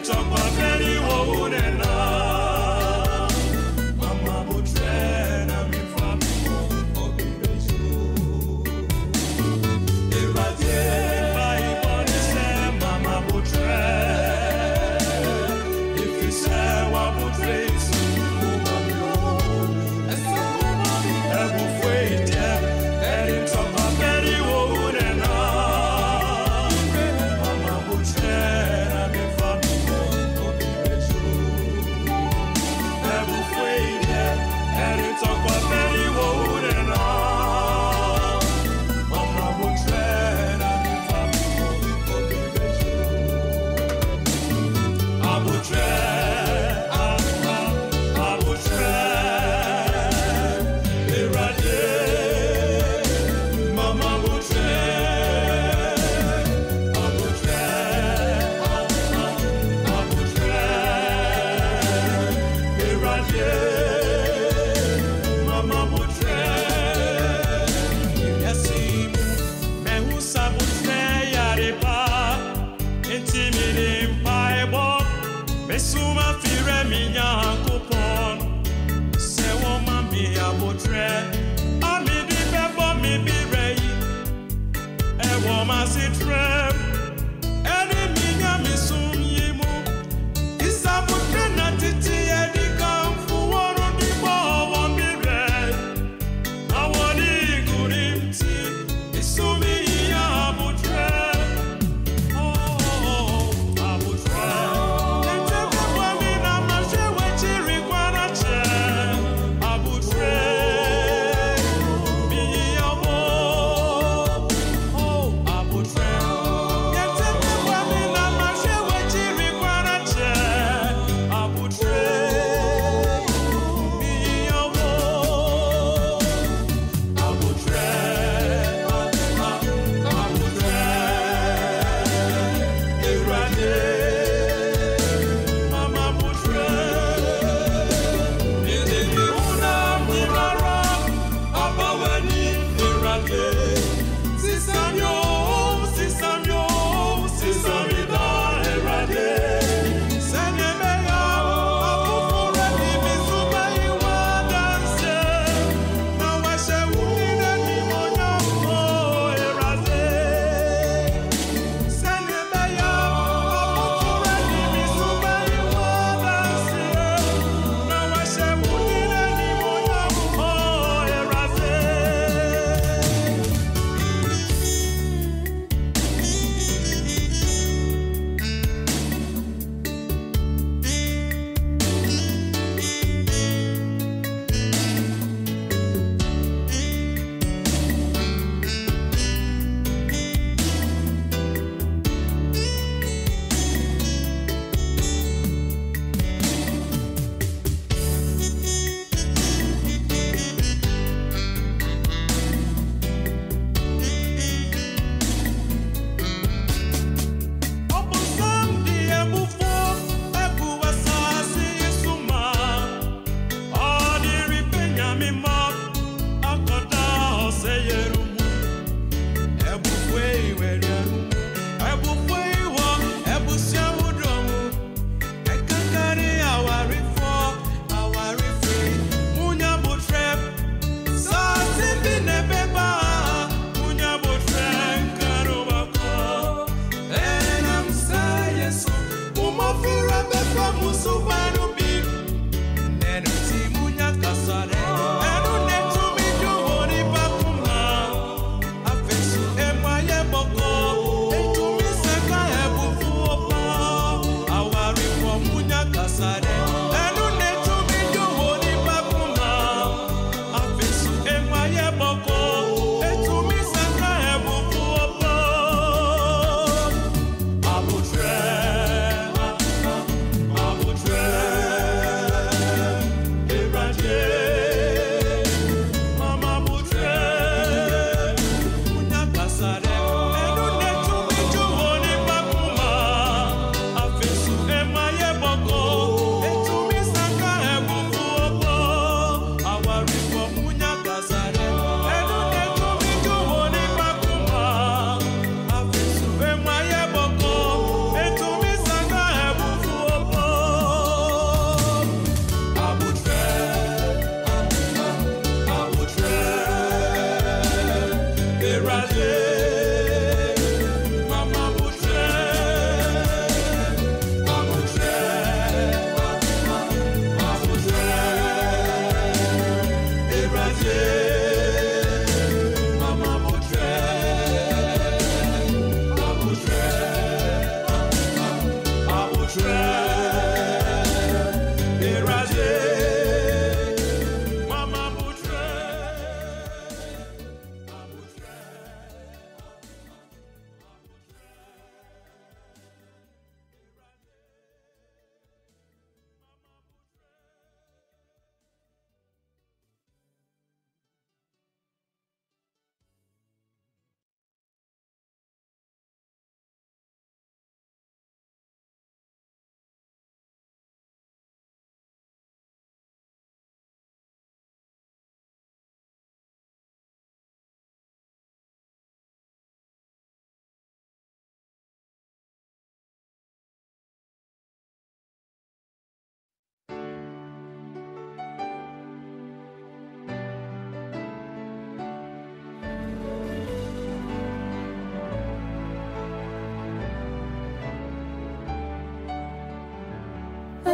Oh,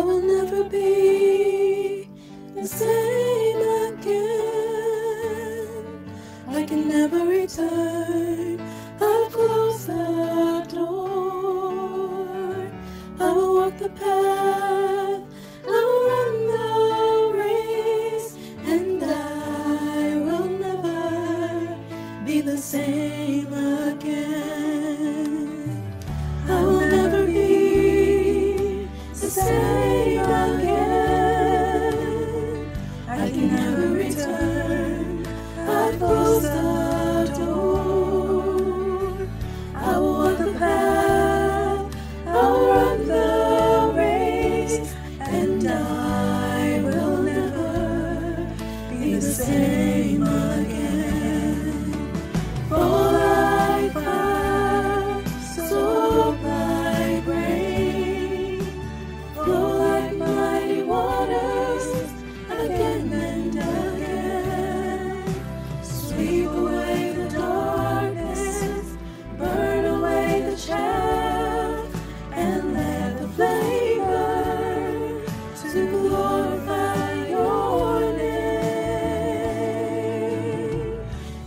will never be the same again. I can never return. I've closed the door. I will walk the path. I will run the race, and I will never be the same again. I will never be the same again. I can never return. I've closed the door. I will walk the path. I will run the race, and I will never be the same again. For like fire, so like rain, flow like mighty waters, again and again. Sweep away the darkness, burn away the chaff, and let the flame burn to glorify your name.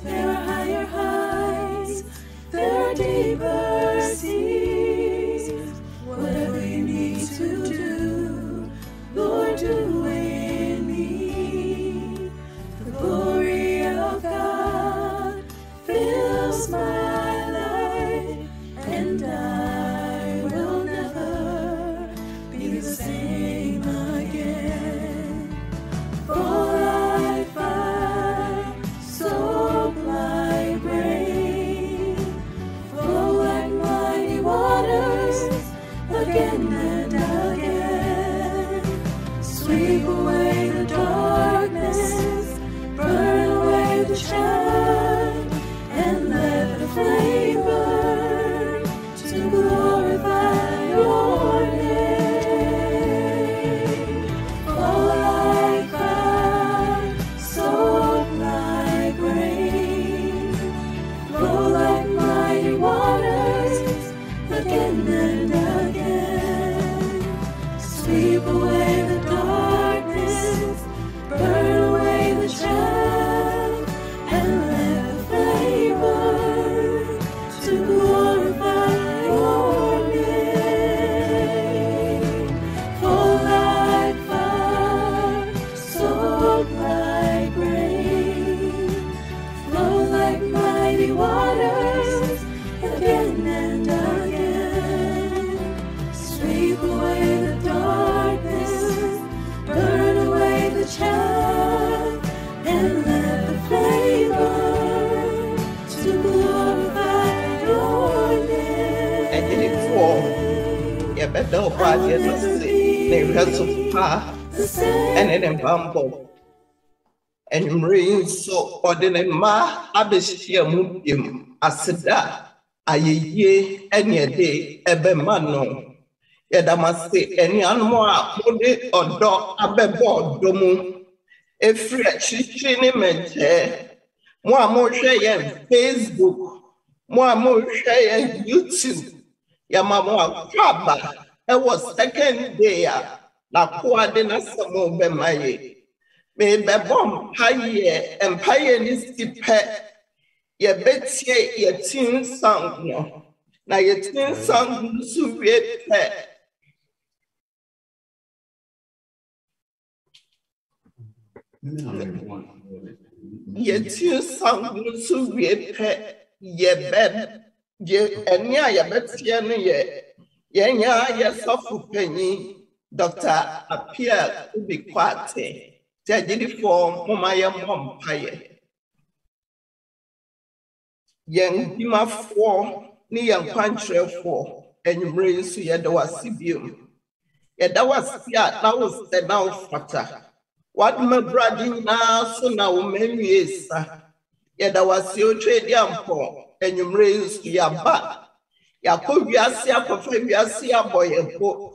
There are higher heights, there are deeper seas. Whatever you need to do, Lord, do in me. The glory of God fills my life, and I will never be the same again. For like fire, soak like rain, flow like mighty waters, again and again. Sweep away the darkness, burn away the chaff, and let the flame burn to glorify your name. Fall like fire, soak like rain, flow like mighty waters, again and again. Sweep away the darkness, burn away the chaff, and let the flame burn to glorify your name. Fall like fire, soak like rain, flow like mighty waters, again and again. Sweep away the darkness, burn away the chaff, and let the flame burn to glorify your name. And then it fall. Yeah, but no body is they wrestle far The same and then bumble. And rain so ordinary ma abeshia mubium asida ayeye any day ebemano. Yadamase any animal mode or dog abebo domu. Efri chichini mente. Moi mo share Facebook. Moi mo share YouTube. Yamamo kwaba. It was second day. La kwa de na samo be maye. Me be bom paye empire ni stipe. Ye betie ye tin song no. Na ye tin song su pe. Ye tin song su pe. Ye ben ye enya ye betie no ye nya ye sofu penyi Dr. Apia Ubikwate. Jajidi for Momaya Mompaye. Yang Dima for ni yang Pantre for and you bring to Yadawa Sibium. Yadawa Sia, that was the now fata. What my brother now, so now many years, Yadawa Sio trade yampo and you bring to Yaba. Yakobiasia Yasia boy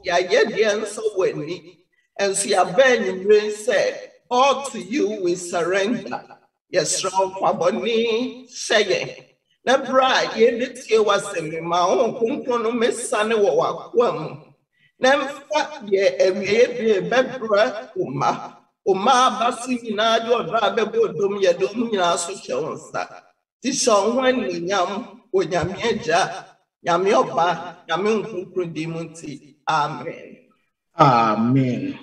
ya yedian so weni and so ya ben you said all to you we surrender. Yes, strong Faboni saying na bra ye was in my own kunkono mesane wa kwam Nemfa ye ewie be bebra uma basu nyina de odra bebo dom ye dom nyina so hye wonsa ti so hwan nyam onyame agya nyame oba nyame nkunkuru di munti amen Amen.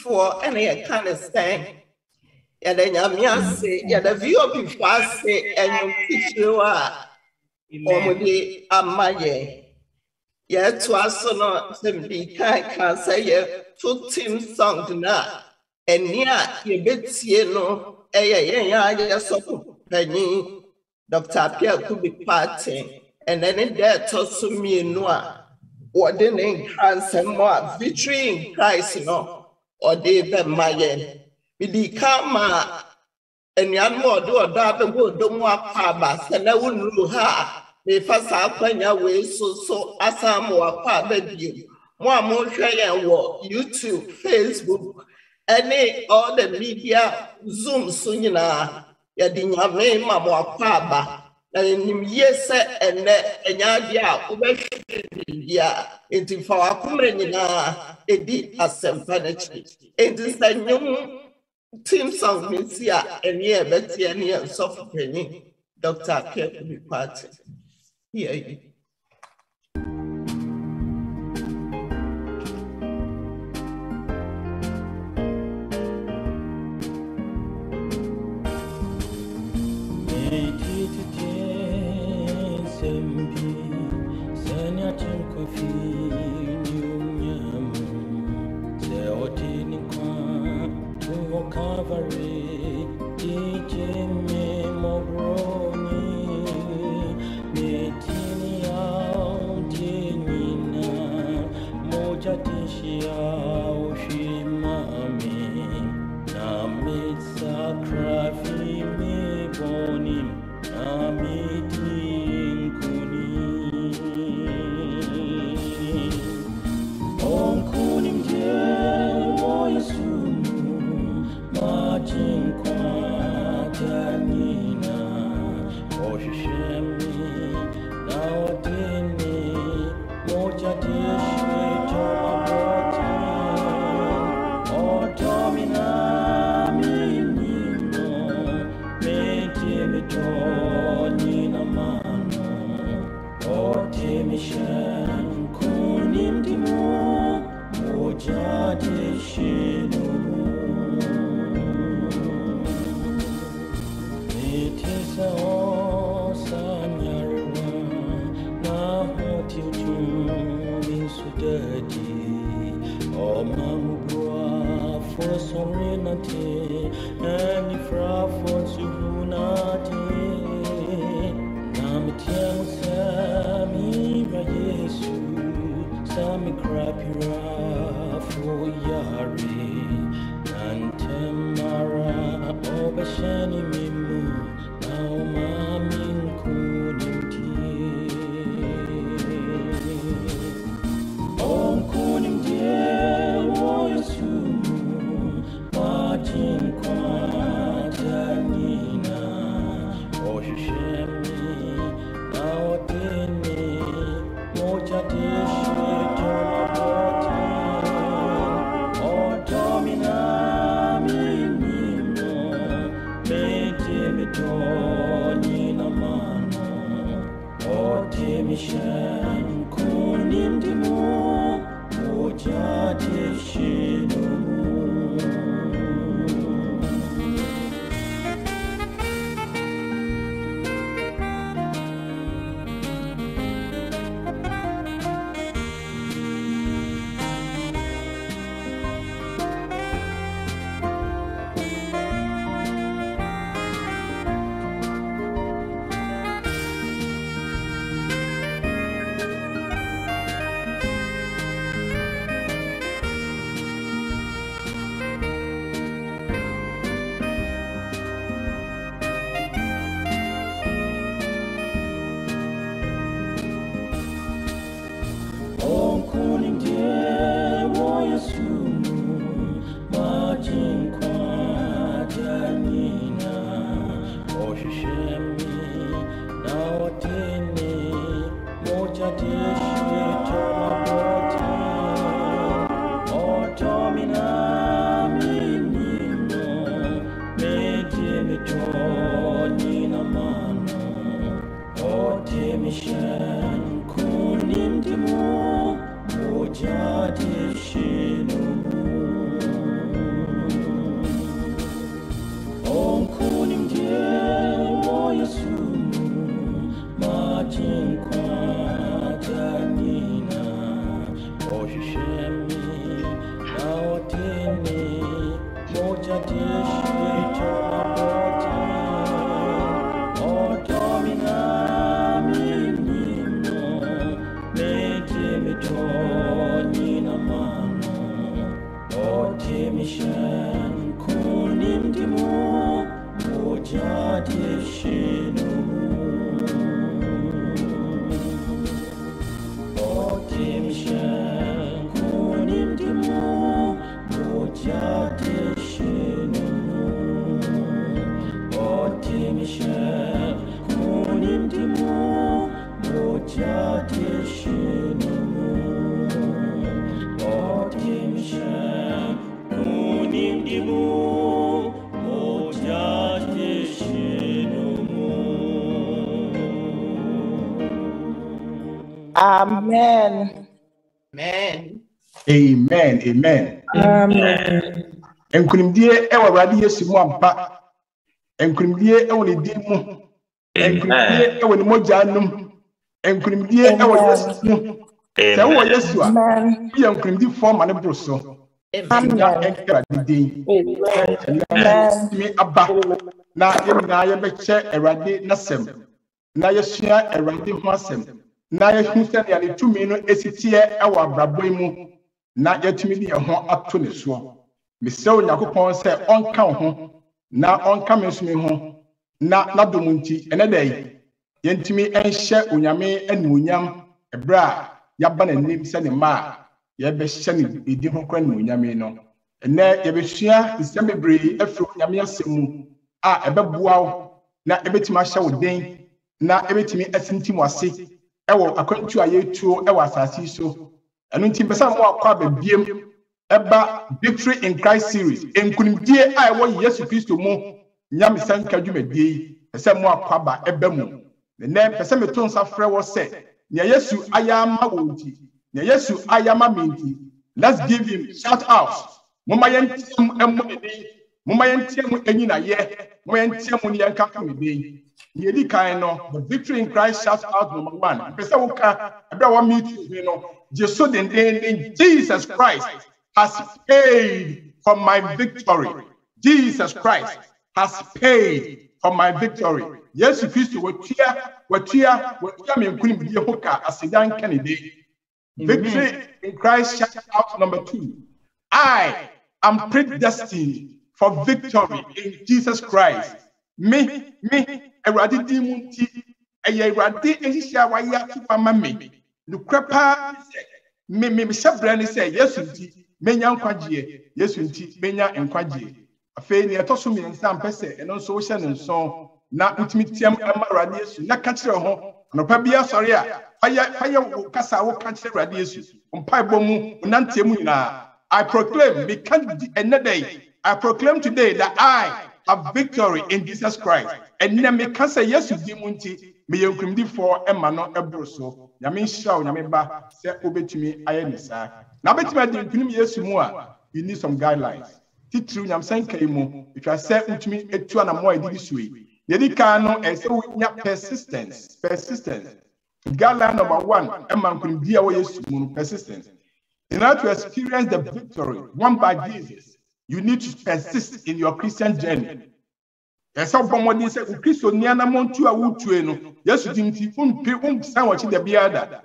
for any kind of thing. And then Yamiase, the view of you fast and you are Amaye. Yet to us, not simply can say 2 team songs now. And near your bits, no, so penny, Dr. Pierre could be parting, and then in there toss to me noir. What the name Christ and more victory in Christ, or David Mayen. With the karma and yan more do a double good, don't want pabas, and I wouldn't know her. They first up when your way so as I'm more pabed you. More try and walk YouTube, Facebook, any other media, Zoom soon, ya dinya me more paba. And yes, and yadia, yeah, into for our community, it did as some furniture. It is a new team song, Miss Ya, and yeah, Betty and soft penny, Dr. Kirby Party. Here. Michelle. Amen. Amen. Amen. Amen. Amen. Enkunimdie ewa Awurade Yesu mu ampa. Enkunimdie ewa ne din mu. Enkunimdie ewa ne mogya num. Enkunimdie ewa Yesu mu. Se wo Yesu a, wo enkunimdi form ane broso. Amen. Enkra din. Amen. Mi aba na yemina yebeche Awurade nasem. Na yesua Awurade ho asem. Na yehu se ya ne tumi no esitie ewa abraboi mu. Na yetumi di ho ato ne so. Mese Onyankopɔn se onka ho na onka mesumi ho na nadomunti enedai yentumi enhye onyame anuonyam ebra yaba nanim se ne ma yebehye ne edi ho kwa anuonyame no ene yebesua nsem bebre afro onyame asemu a ebeboa na ebetimi ahye wo den na ebetimi asintim wase ewo akwantu ayetuo ewo asase so enu nti besa mo akwa babiem Eba Victory in Christ series. Enkunimdie a ewo Yesu Kristo mu nyame sanka dwumadie pese mo akwaba eba mu. Ne pese meto nsa frɛ wo se ne Yesu ayama wonti. Ne Yesu ayama minti. Let's give him shout out. Moma yentiam emu edi. Moma yentiam enyina ye. Moma yentiam ni yanka kamebe. Ne di kan no the Victory in Christ shout out number 1. Pese wo ka ebra wo meet you no. Jesu den Jesus Christ has paid for my victory. Jesus Christ has paid for my victory. Yes, Christ, watia me nkunimdie hoka asidan Kennedy. Victory in Christ shout out number 2. I am predestined for victory in Jesus Christ. Me, Awurade dimunti, eye Awurade ehihia wa ya tupama me. Nukrepa me shebrani say yes nti menya nkwagye Yesu nti menya nkwagye afei ne etoso mi nsa mpese eno nso wo hye ne nso na utimi tiam Awurade Yesu na ka kire ho anopa bia sori a faya kasa wo ka kire Awurade Yesu mpa bomu unantie mu nyina I proclaim me can another I proclaim today that I have victory in Jesus Christ and na me ka say Yesu di mu nti me yenkumdi for ema no ebroso nyame hira nyame ba se obetumi aye ne sa Now, bet me yes more. You need some guidelines. Titru nyam senka imo. If you say utmi etu na mo edidi suwe. Yedi kano so we need persistence. Guideline number 1, emman kun dia wo yesu mu persistence. In order to experience the victory won by Jesus, you need to persist in your Christian journey. Yes, how bomodi say Christo ni na montu a wutue no. Yesu dimti un san wachi da biada.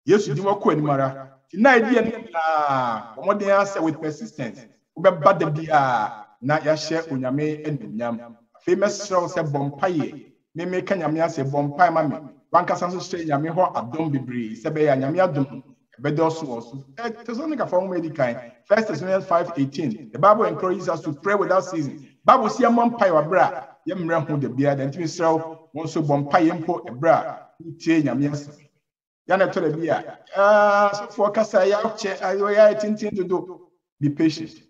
Yesu dim wako animara. Na idea na bomodi answer with persistence. Ube bad the bia na ya share onyame enunyam. Famous show say bompaye. Me make nyame say bompaye mame. Banka sanso say nyame ho adom bebre. Sebe ya nyame adom. Bedos also. Thessalonica from medical. 1 Thessalonians 5:18. The Bible encourages us to pray without ceasing. Bible see a bompaye wa bra. Yemre ho de bia da ntimi srew won so bompaye mpo ebra. Tie nyame asem. Ya na to de bia. So for kasa ya che ayoya tintin do. Be patient.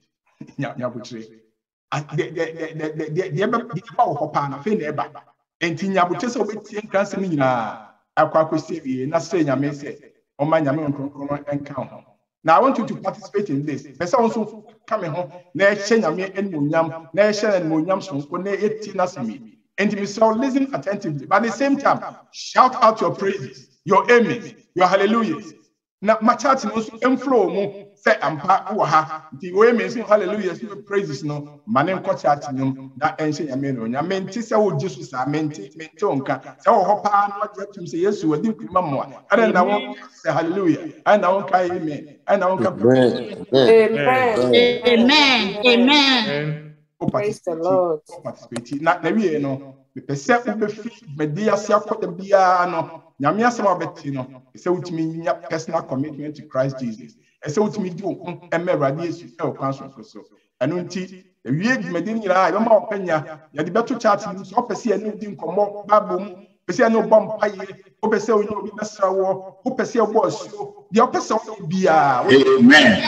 Nya butire. The ba wo hopa na fe na eba. Enti nya butire se obetie nkanse ni nyina akwa kwese wie na se nyame se now I want you to participate in this. There's also coming home. Na nyame enmunyam, na enmunyam sonko na eti na semi. And you shall listen attentively. But at the same time, shout out your praises, your amen, your hallelujahs. Na machat no inflow mo say ampa wo ha. The way me say hallelujahs, you praises no. Manen ko chat nyum na ense nyame no. Nyame nti se wo Jesus amenti menti onka. Se wo hopa no watum say Yesu wadi kwima mo. And na won say hallelujah. And na won kai amen. And na won ka Amen. Praise the Lord. Participate. Na we no. Me pese ubefi media sia kwada bia no. Nyame asema beti no. Say utimi nya personal commitment to Christ Jesus. Say utimi di okun emerade Yesu e okwan so so. Anu nti wie medin nyira e ma opanya ya de beto chat ni so pese anu di nkomo babom pese anu bom paye o pese onye obi besrawo o pese boss de o pese bia. Amen.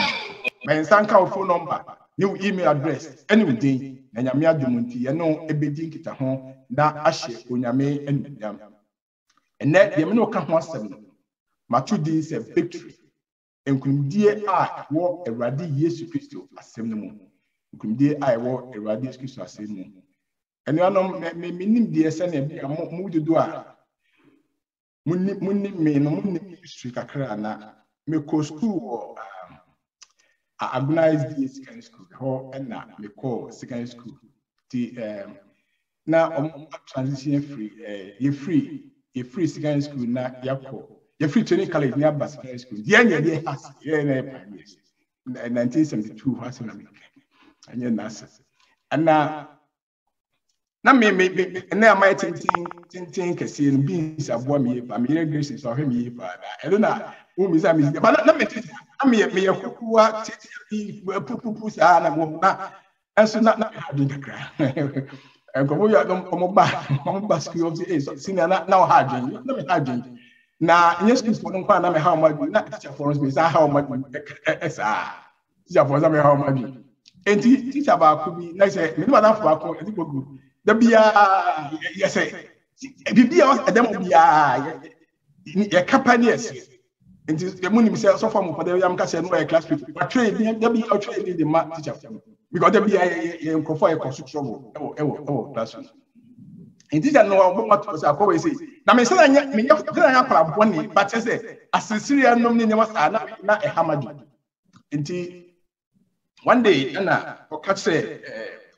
Men sanka o phone number, new email address, any day na nyame adumunti ye no ebedi nkita ho na ahye onyame enudam. Ene de me no ka ho asem no. Matthew din say victory. Enkunimdie a wo Awurade Yesu Kristo asem no mu. Enkunimdie a wo Awurade Yesu Kristo asem no mu. Ene anom me nim die se na bia mu dodo a munni me no munni history kakra na me ko school organized the secondary school ho na me ko secondary school the na transition free free secondary school na yakọ free training college na Aba secondary school the has na primary 1972 has na me anya nasa ana na me na my tin kesi no beans abo me ba me grace so hwe me ba I don't know who me say me but na me yakuwa pupu sa na mo na enso na hard kakra enko ya mo ba school of the so senior na hard na me hard na in school for no na me how much na teacher for us me say how much esa teacher for us me how much enti teacher ba ko bi na say me na for ba ko enti go da bia yes bibia adam bia ya companies enti emu ni say so for mo for the yam ka say no class people but trade da bia trade the ma teacher because da bia ya nkofo ya kosu trouble ewo classroom enti da no obo mato say akọ we say na me say na me ya para boni but say asisiria nom ni nyama sa na e hamadu enti one day na o catch say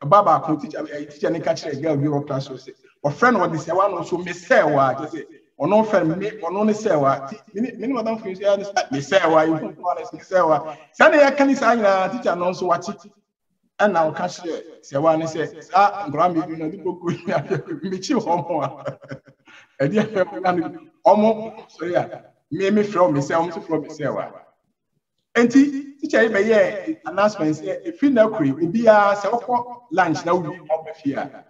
Baba ko teacher ne catch a girl we class so say or friend what this one so me say wa just say ono friend me ono ne say wa me madam for say me say wa you go honest me say wa say na ya kan say na teacher no so wachi and now catch say wa ne say ah ngora me no di boku me chi homo e dia omo so ya me from me say omo so from me say wa enti teacher be here announcement say if you na kuri obia say okọ lunch na we obafia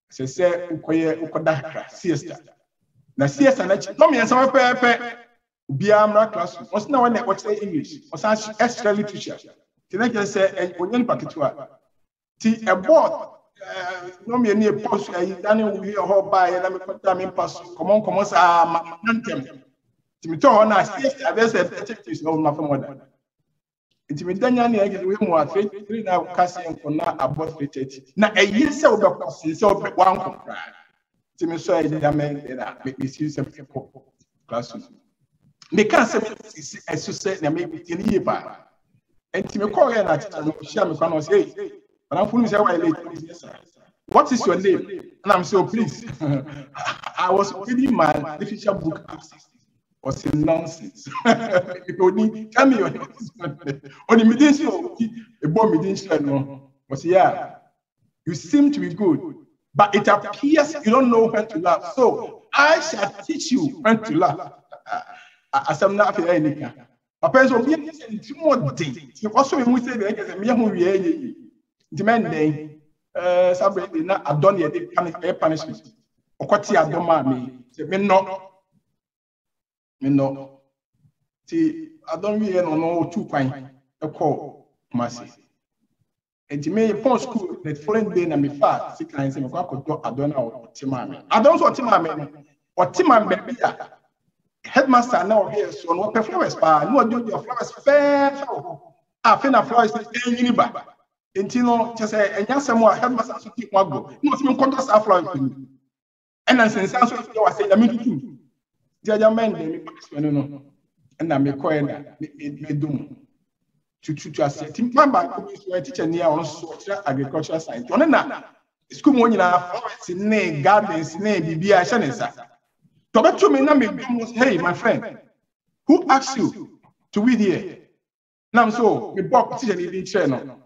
say ukoye ukoda kra siesta na siesta na chi no me say pepe obia amra class was na one watch English was extra literature can I say onyen paketua ti a board no me ni post ayi dani we ho ba ya na me kwata me pass common sa nantem ti me to na siesta be say activities no na for modern Intimidanya ni ege we mu afre 3 na kase enko na about 3:30 na eyi se obekose se obek wan kokra timi so eji amen na me see some people classroom me can say esu se na me bi ni yepa entimi call here na teacher no share me kwa no say hey and I'm funu say why late what is your name and I'm so please I was reading my literature book or say nonsense. Only tell me your name. Only me didn't say a bomb me didn't know. Was yeah, you seem to be good, but it appears you don't know when to laugh. So I shall teach you when to laugh. As I'm not feeling anything. A person will be saying 2 more days. You also we say that me who we are. Demand day. Sabri na adon ye dey punishment. Okwati adoma me. Say me no. Me no. See, I don't really know 2 kwan. A call, Kumasi. And to me, upon school, the following day, and me fat, 6 times, and I could go. I don't know Timami. I don't know Timami. Or Timami, headmaster now here, so no flowers, but no do your flowers fair. I think a flowers is any bad. And you know, just say, and yes, some more headmaster to keep one go. You must be contact our flowers. And then since I say, I mean, the other man, no. And I'm a coiner, me do. To assess him, my teacher near also agricultural science. On a school money now, name, gardens, name, BBI, Shanesa. To me, now, hey, my friend, who asked you to read here? Now, so we bought teacher in channel.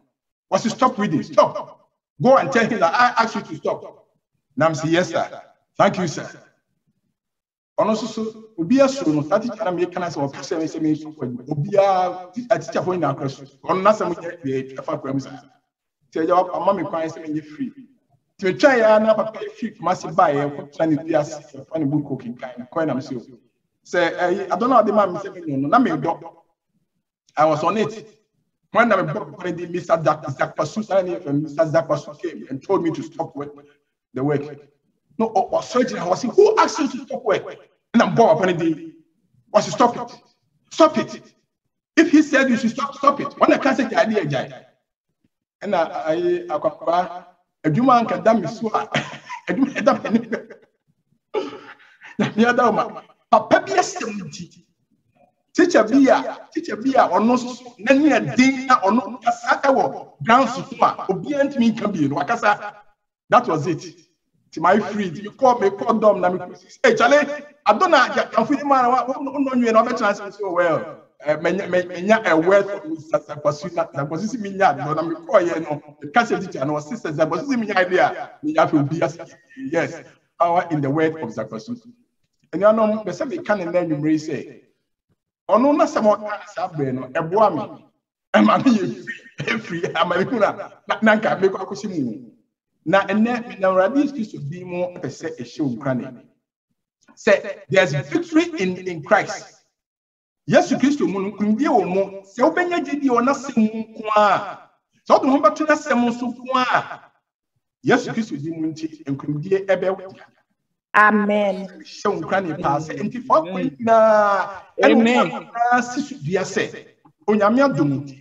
Was to stop reading? Stop. Go and tell him that I asked you to stop. Now, I'm saying, yes, sir. Thank you, sir. Also, Obia soon, that is American as a person, Obia, a teacher for in our class, or not some premises. Tell your mammy cries in free. To try another free must buy a trying to be a funny book cooking kind, coin I'm so. Say, I don't know the man said, no, me doctor. I was on it. When I already Mr. Mr. Zakpasu came and told me to stop with the work. No, or surgeon, I was saying, who asked you to stop work? And I'm bored upon the was to stop it. Stop it. If he said you should stop it. When I can't say the idea, Jai. And I a human can damn me so. I do that. Papa be a 70. Teacher be or no, none a day or no, a Sakawa, ground super, obedient me can be in Wakasa. That was it. To my free, you call me, call them. Hey, Charlie, I don't know. I'm feeling man. I don't know you and other so well. Menya a word for Mr. Zapasuna. That was this mean that. But I'm calling you. The cassette teacher and our sisters. That was this mean idea. We have to be yes. Power in the word of Zapasuna. And you know, the same can and then you may say, oh no, not some more Sabrina. A woman. I'm a free. I'm a kuna. Nanka make a kusimu. Now, and then Radis used to be more a show granny. Say there's victory in Christ. Yes, you Christ will be more. So, when you did you not sing, so the number to the Samuel so yes, you Christ will be munty and could be a Amen. Show granny pass and if amen. Dear say, Onyamia Dumuti.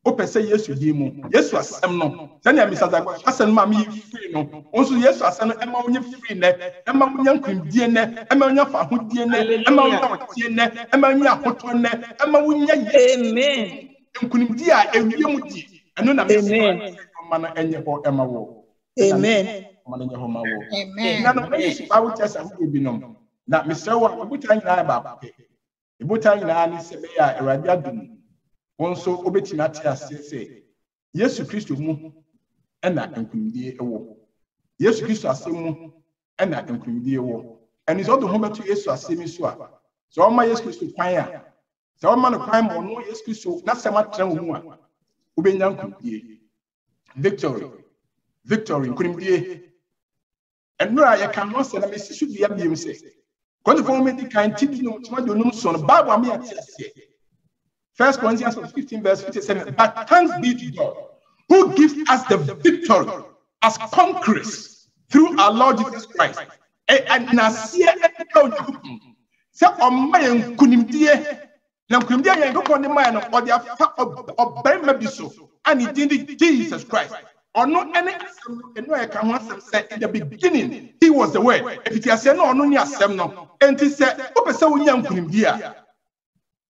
Open say yes to him. Yes, was some no. Then I miss as a mammy free no. Also, yes, as an ammonia free net, ammonia cream DNA, ammonia for who DNA, ammonia, ammonia hot one, ammonia. Amen. And couldn't dear and Yamuti. And then I miss man and your Emma. Amen. Amen. None of this I would just have to be known. Now, Mr. What would I know about it? The Bhutan is a radiant. Also, Obetimati say, yes, Christ mu, and that include a war. Yes, Christ assume, and that include a war. And it's all the home to yes, as semi swap. So, all my yes, Christ to fire. So, all man of crime or no yes, Christ, not so much. Ubenyan victory, couldn't be. And where I cannot say, I should be able to say. Conformity kind teach no son, Baba me at 1 Corinthians 15 verse 57. But thanks be to God who gives us the victory as conquerors through our Lord Jesus Christ. And Nasia so on my kunimdie Now, Kundia Yankopon the man or the Obama Biso, and he did Jesus Christ. Or not any and no, I can once said in the beginning, he was the word. If it has said no, no, no, and he said, what is so young Kundia?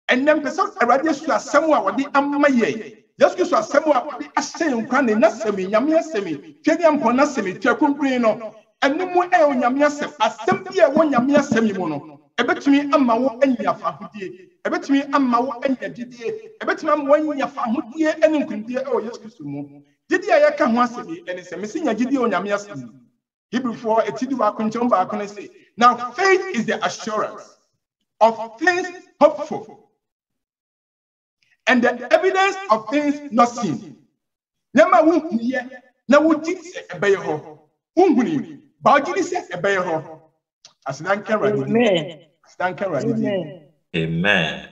And then person already saw somewhere what the Amaye. Just because somewhere what the Ashen Kran, not semi, Yamia semi, Keniam Kona semi, Takumbrino, and no more El Yamia sem, as simply a one Yamia semi mono. A bet me a maw and Yafahudi, a bet me a maw and Yadidi, a bet me one Yafahudi and Kundia or Yasumu. Did I come once a day and it's a missing a Gideon Yamias? Hebrew for a Tidiwa Kunchomba can say. Now, faith is the assurance of things hoped for and the evidence of things not seen. Never won't hear, now would you say a bayo? Unguni, Bajini said a bayo. As an Amen. Amen.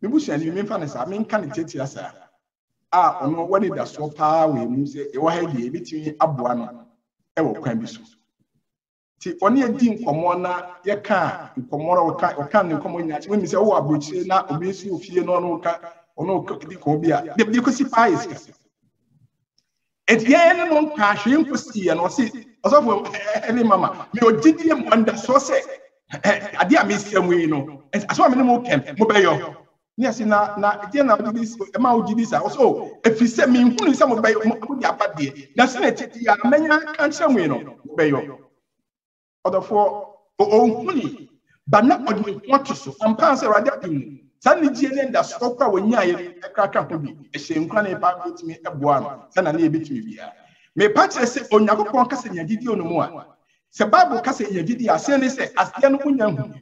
Me bushani me mfa I mean kan tete asa ono wani da so pa we mu se e wa ha die bitimi aboa no e wo kwan bi so ti oni edi nkomo na ye ka nkomo ro ka ne nkomo nya we mi se wo abochire na obi si ofie no no ka ono di ko bi a de ko si pa is ka etiye no nka hwe nkosi ye no se osofo any mama me ogidi em under so se ade a me siam we no aso me no mo kem mo be yo. Yes, na again now this amount of this also if you say me who is some of my abade na se tete ya menya kan chamwe no be yo other for huni but na odi want to so ampa say radio dim san ni ne nda so kwa wonya ye kraka ho bi e hye nkwa na pa bitimi eboa no sana na e bitimi bia me pa kire se onyakopon kase nya gidi onumu a se bible kase nya gidi ase ne se ase no kunya hu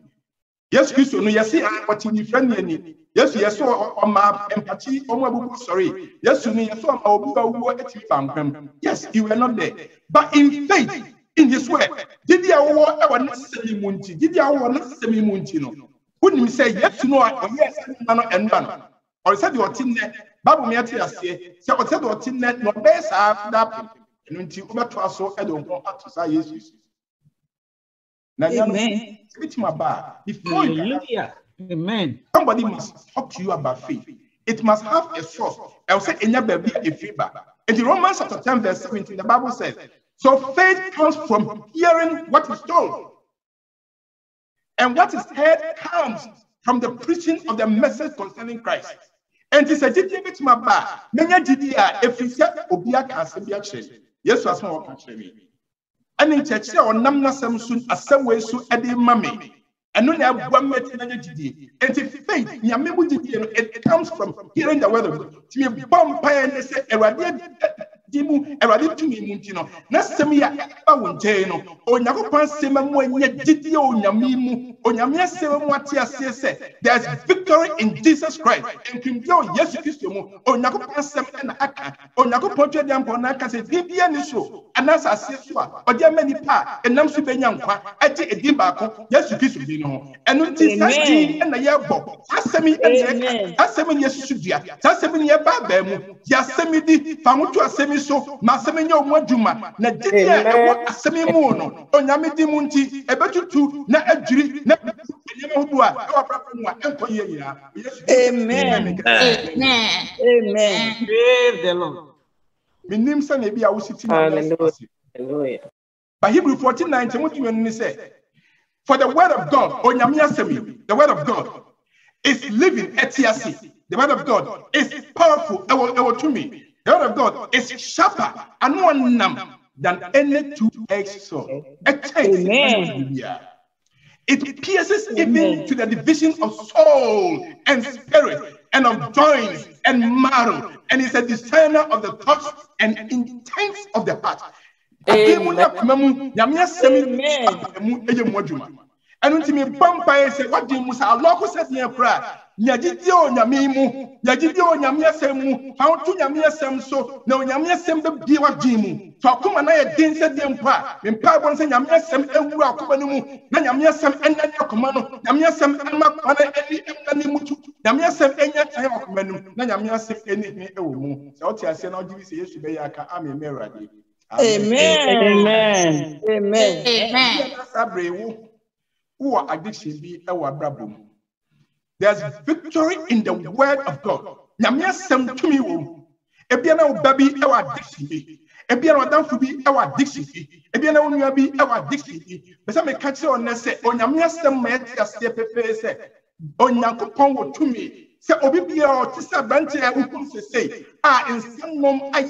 Yes Christo no yesi what ni friend ni yes o ma empathy o mo abubu sorry yes ni yes o ma obu awu eti bankwam yes you were not there but in faith in his word did ya wo e wo nasemi munti did ya wo nasemi munti no wouldn't say yes no or yes no no or said your tin ne bible me ati ase say o said your tin ne no be sa that nti o beto aso e do nko atosa Jesus. Amen. Before Amen. Somebody must talk to you about faith. It must have a source. I will say, a feedback. In the Romans chapter 10, verse 17, the Bible says, so faith comes from hearing what is told. And what is heard comes from the preaching of the message concerning Christ. And he said, if you said, Obia can say, yes, was more country. And in church, or Namna Samson, a some way so at the mammy. And no have one met in energy. And if faith, it comes from hearing the word of God. To be bumpire and say, Dimu, a to me, Muntino. Nasamia, Awunteno, or Nagopan Sema, yet Didio, Yamimu, or Yamia Sematia says, there's victory in Jesus Christ. And Kim Joe, yes, Christo, or Nagopan Sem and Aka, or Nagopoja Damponaka says, Dibianiso, and as I say, or there many pa, and Namsu Benyanqua, I take a dimbaco, yes, Christo, and until Sassi and the Yabo, Sassami and Sassami Yasudia, Sassami Yababemu, Yasemidi, Famutu Semi. So, Massemenyo Mojuma, Nadia, Assemi Mono, Onyamidi Munti, a better two, na a jury, na Amen. Amen. Amen. Praise the Lord. My name is maybe I was sitting on But Hebrew 14:19, what you say? For the word of God, Onyamia Semi, the word of God is living etiasi. The word of God is powerful. To me. The word of God is sharper and more than any two-edged sword. It pierces even to the division of soul and spirit and of joints and marrow, and is a discerner of the thoughts and intents of the heart. And until me bumpire say, what do you must our local set near cry? Yajidio Yamimu, Yajidio Yamiasemu, how to Yamiasem so, no Yamiasem the Biwa Jimu. So come and I didn't say the empire. In Pabon say Yamiasem and Wakumanumu, Yamiasem and Yakumano, Yamiasem and Makana, and Mutu, Yamiasem and Yakumanu, Yamiasem any Emu. So I say, no, you say, yes, I'm a Meradi. Amen. Amen. Amen. Amen. who are addiction be our brabum. There's victory in the word of God. Nyamia sem to me wo. Ebiana baby our addiction be. Ebiana danfo bi our addiction be. Ebiana onua bi our addiction be. Besa me catch on say onyamia sem ma etia se pepe say onyankopon wo to me. Say obi bia o tisa branche e ukum say nsem mom aye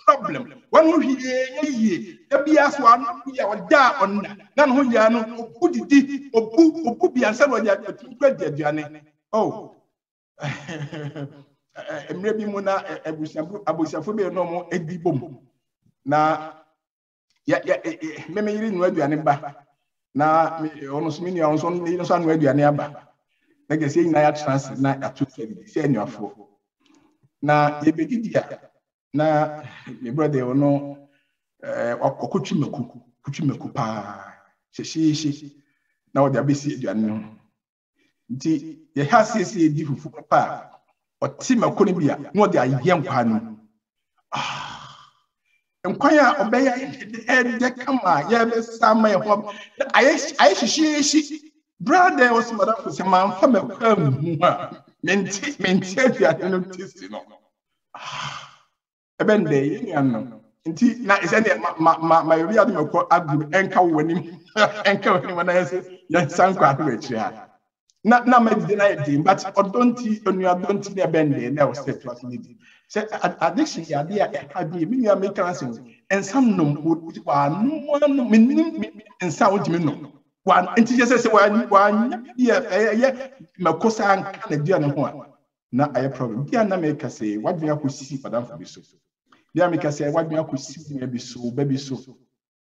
problem. One who ye bia so anu bia oda onna na no ya no obudidi obu bia nsa no ya tukwa diaduane. Oh, emre bi mu na abusiafo be no mo edibom na ya me yiri no aduane ba na ono so mini onso no so anu aduane aba na gese yin na ya chance na atu fe se anuafo na ye begidia na me brother ono okotwimeku pa hyehyehye na wo de abesi aduane no nti ye hasese edi fufu pa oti makoni bia na wo de aye nkwa no nkwan ya obeya de kama ya be sama ya ho aye hyehyehye brother was madam for say man fa makwa mu ha menti aduane no tisi no ebende yin nti na isene ma yori adu mako agru enka woni na ya sankwa awechi ha na ma did na yedi but odonti onu adonti na ebende na o set was need say addiction ya dia e ka bi mi make cancel ensam nom wa no min ensa odimi no wa nti je say wa ya makosa anka na dia no ho na aye problem dia na make say wadua ko si padam for biso dia make say wadua ko si na biso ba biso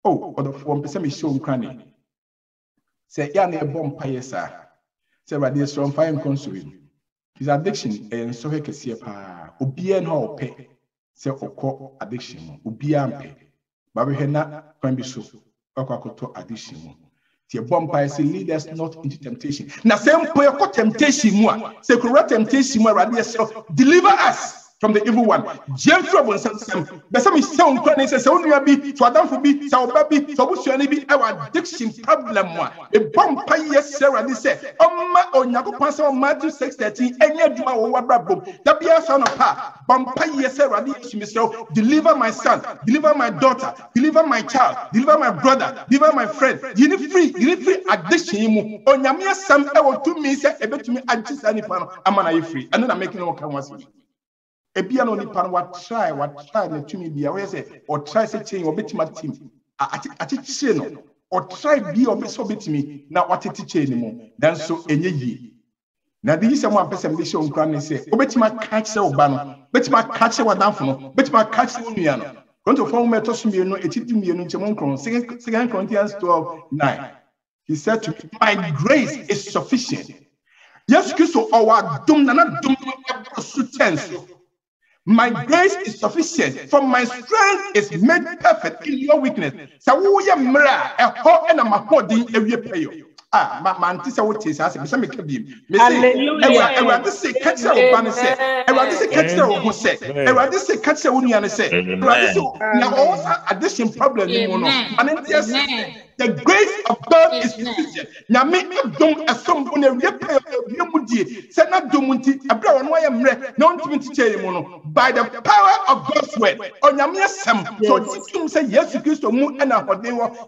oh odofo mpese me show nkrane say ya na e bom paye sa say radio strong fine console his addiction and so he kese pa obia na ope say okọ addiction obia mpe ba be na kwan biso akwakoto addiction tie bom paye say lead us not into temptation na say mpo e temptation mu a say correct temptation mu radio so deliver us from the evil one. James trouble some but some sound crying says only be to adam for be so baby so busuani be our addiction problem one a bomb yes Sarah this say oma onyakopan say Matthew 6:13 enya duma wo wabrabom that be son of her bomb yes Sarah this myself deliver my son, deliver my daughter, deliver my child, deliver my brother, deliver my friend. You need free addiction mu onyame sam e wo to me say e betumi adjust ani pa no amana you free and then making no come once ebia no nipa no what try na tumi bia we say or try say change obetima team ati chie no or try bi obeso betimi na wateti change ni mu dan so enye yi na di se mo apesem de show nkran ne say obetima catch say oba no betima catch wadanfo no betima catch onua no going to form meto so mienu etiti mienu nchemo nkron 2 Corinthians 12:9 he said to me, my grace is sufficient. Yes Kristo owa dum na dum so tense. My grace is sufficient, for my strength is made perfect in your weakness. So we are mra a ho and a mahodin every payo. My auntie would say, I said, me kabim. Me say, I rather say, catch the open say, I rather say, catch the open say, I rather say, catch the union say, I rather say, now all addition problem, and then yes, the grace of God is sufficient. Now make me don't assume when a repair of said not domunti, a brown way no to by the power of God's word. On your sam, so you say yes to Christ moon and a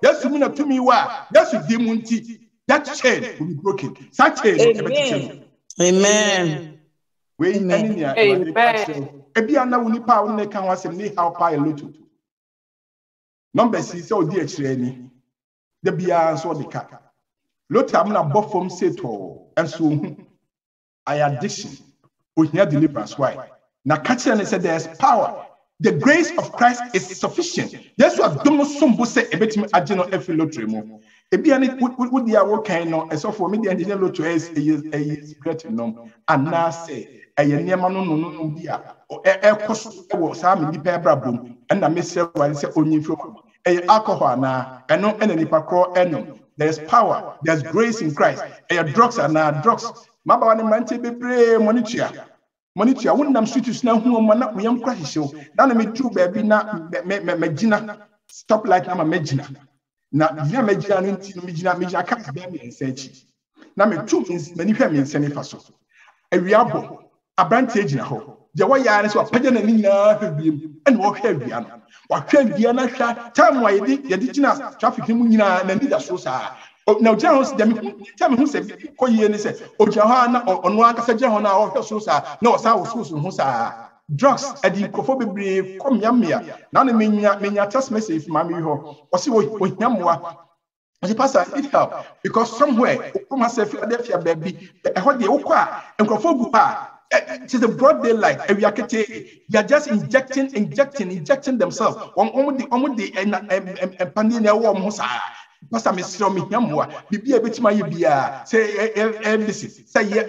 yes to me, yes to demunti. That chain will be broken. That chain. Amen. We amen. Ebiana wuni pa wuni kan wasem ni how pa eloto. Number 6 so di extreme. The bia so the ka. Lot am na bofom seto enso I addiction. Ohia deliverance why? Na catch and said there's power. The grace of Christ is sufficient. That's what domo sombo say ebetimi ageno efi lotre mo. Ebiani would the awo kind no so for me the engineer lotre is great no and na say a niema no bia e koso e wo sa me di pa brabom and na me say why say onyi fro alcohol na eno nipa kro eno. There's power, there's grace in Christ. Drugs are now drugs. Maba ne mante bebre monitor wonnam street na hu mo na yam kwa hihyew na me true baby na me gina stop light na me gina na dia magina no nti no megina ka bia me nsachi na me tu mani hwa me nsane fa so awiabo abrante agina ho de waya ne so apagya na nyina hwabiem ene wo hwa awia no wa hwa awia na hwa time wa yedi gina traffic mu nyina na nida so saa na ogya ho se me hu se koyie ne se ogya ho na ono akasa gya ho na wo hwa so saa na wo saa wo so ho saa drugs adi kofo bebre kom yamia na na menya text message mami ho o se wo nyamwa o se pastor it help because somewhere come myself Philadelphia baby e ho de ukwa enkofo gu pa it is a broad daylight we are just injecting themselves on the pandemic na wo mo saa pastor me sro me nyamwa bibia betima ye bia say embassy say ye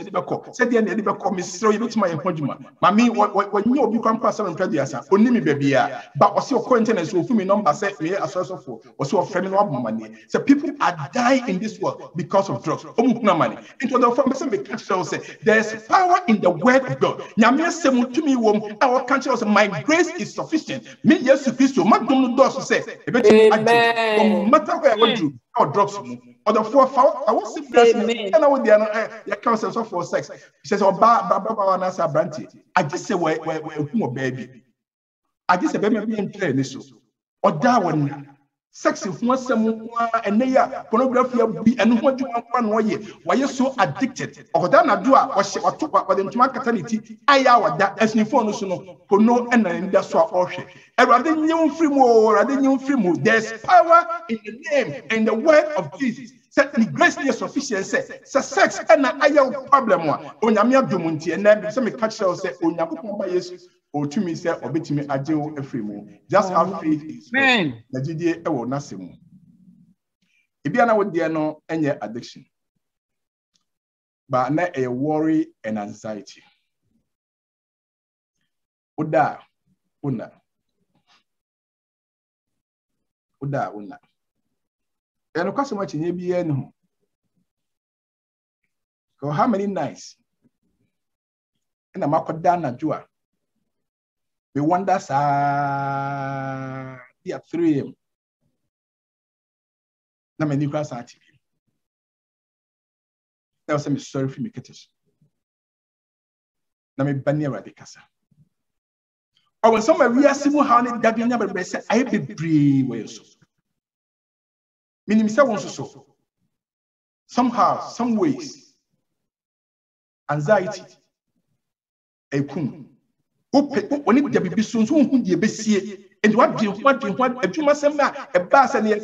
ne be ko say de ne be ko me sro ye betima ye hodjuma mami wo nyi obi kwan pastor mpadu asa onimi bibia ba o se o content so fumi number say me asosofo o se o frame no abomane say people are dying in this world because of drugs omukuna money into the form say me catch say there is power in the word of God nyame asem tumi wom a wo catch say my grace is sufficient me Jesus Christ magdom no do so say e betimi agi where I do or drugs or the four I was simply and I would the counsel for sex. He says, oh, Baba Branty. I just say, where baby. I just say, baby, being clear, so or Darwin. Sex if one someone and they are pornography and what you want 1 year. Why you so addicted? Or that I do or took up with them to my caternity. I that as you phone for no and that's what all shit. And rather than you free more, there's power in the name and the word of Jesus. Certainly, grace is sufficient. Say, sex and I have problem. On Yamia Dumunti and then some catch us say, on Yakuba, or to me, say, or between me, I do a free move. Just have faith is man. Najidi, I will not say more. If you are not there, no, any addiction, but not a worry and anxiety. Uda. And of course, much in ABN. So, how many nights? And I'm up down at Jua. We wonder, yeah, 3 a.m. Now, my new class at TV. That was some sorry for me, Ketish. Now, my banner at the casa. Or when some of you are simple, how did you never say, I be brave, way so. Meaning, so somehow, some ways, anxiety, a kum. When it be soon, who you be see, and what a few months a bass and a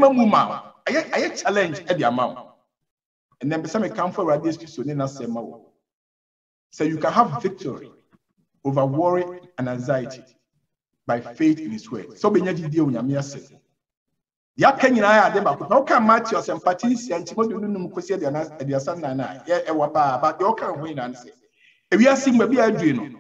woman. I challenge at the amount. And then some come for this to Sonina Semo. So you can have victory over worry and anxiety by faith in His word. So, Benyaji deal with Yamia said. Ya Kenya I dem how can match your sympathies and Timothy no kwesi the asan na e waba but you can win and say we are seeing maybe I dream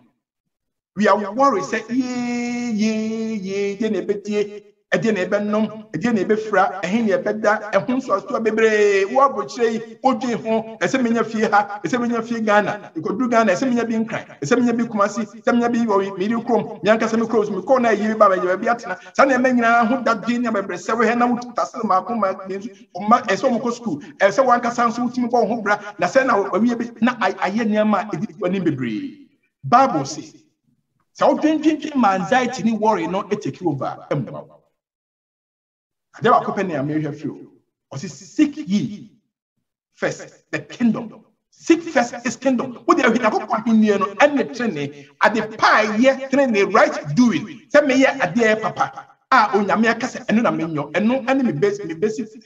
we are worried say ye de na betie e de na ebe nom e de na ebe fra e hin na ebe da e hu so so bebre wo abochire odwe ho e se menya fie ha e se menya fie Ghana e ko du Ghana e se menya bi nkran e se menya bi Kumasi se menya bi mi ri krom nyanka se me close me ko na yi ba ba bi atena sa na menya ho da dwe na bebre se we he na wutasele ma ko ma e so mo ko school e se wanka sanso wutimi bo ho bra na se na wi bi na aye niam e di kwani bebre Bible say so dwen anxiety ni worry no e take over there are company America few. Or seek ye first the kingdom. Seek first His kingdom. What they are going to and the training at the pie yet training right doing. Tell me at the papa. On Yamia and no menu and no enemy basic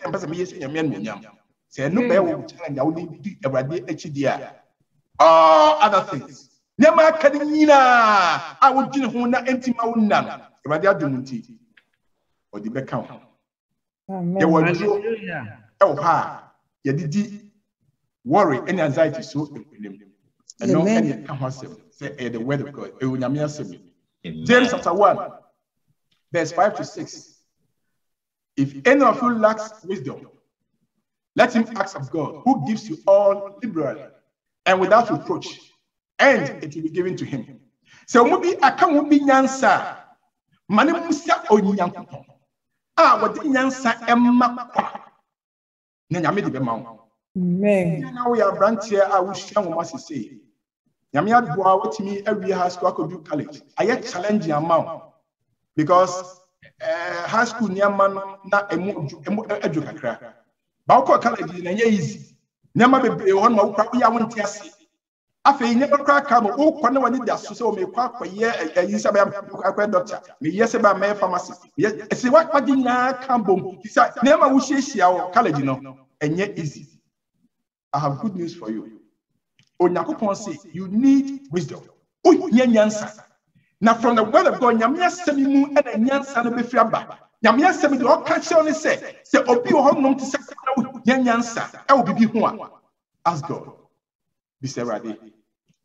and person yes in Yamian. Say no bear will challenge. I will be a radio HDR. All other things. Nema Kadina. I would do Huna empty Mauna. Radio Dumunti or the back count. There were you worry and anxiety so and no any say the word of God. James chapter 1, verse 5 to 6. If any of you lacks wisdom, let him ask of God, who gives you all liberally and without reproach, and it will be given to him. So maybe I can't be answer. Mane musa onyankopon. what the nyansa emma na nyame de be ma wo. Amen. Now we are branch here I will share what must say. Nyame adboa what me every high school could college. I yet challenge your amount because high school near man na edu kakra. Ba ko college na easy. Nyama be won ma wo ya won ti ase. Afei ne kra ka mo wo kwa na wani da so se o me kwa ye yisa ba akwa doctor. Me yes ba me pharmacist. Yes, se what na kan bom. Isa nyama wo hia wo college no enye easy. I have good news for you. Onyakopon say you need wisdom. Nyansa. Now from the word of God, nyame asemi mu and nyansa no be fi aba. Nyame asemi de o ka che on say obi o honom te say nyansa e wo bibi ho a. Ask God. Be say rade.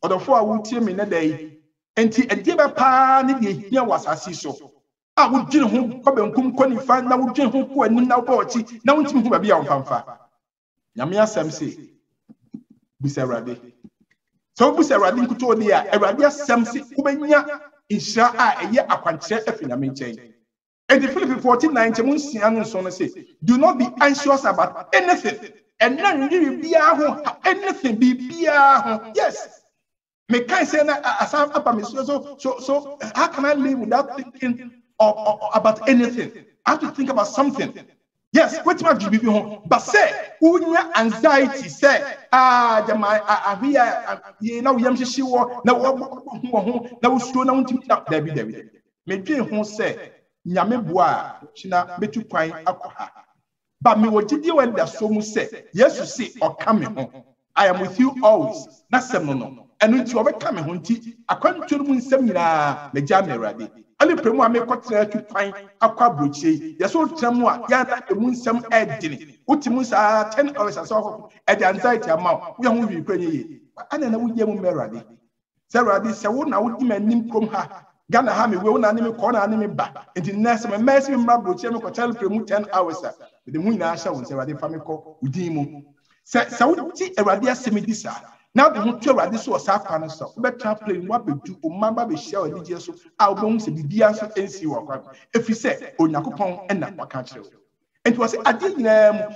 Odofo a wo tie me na dai. Enti ade ba pa ne de hia wasase so. A wo dwene ho ko benkum ko ni fa na wo dwene ho ko anim na wo ba ochi na wo ntimi ho ba bia wo famfa. Nyame asem say be say rade. So be say rade nkuto de a rade asem say wo benya insha a eye akwankyere afi nyame nchen. And the Philippians 14:9 say, do not be anxious about anything. And none really anything be yes. Me can say so how can I live without thinking about anything? I have to think about something. Yes, what might you be home? But say, unya anxiety, say, we now yam she war, now David. Me dream home say, Nyame boa, China, betu kwine akwa. But me what did you when that so much say, yes, you see, or coming home. I am with you always. That's no. And when you are coming home, I can't tell you seminar, the jammer ready. Ali premo me kwatre tu kwan akwa broche yeso tremo a ya da emu nsem edini utimu sa 10 hours aso e the anxiety amount we hu wi kwanye ye ana na wuje mu merade se rade se wo na wudi manim krom ha Ghana ha me we wo na ne me ko na ne me ba enti nurse me mercy me mra broche me kwatre premo 10 hours with the mu ina sha won se rade fa me ko udin mu se wuti erade asemi disa. Now the hotel at this was our corner so better plane what we do umamba be share with DJ so our bones be so NC work. If you say Onyakopon and na waka kire. And was adin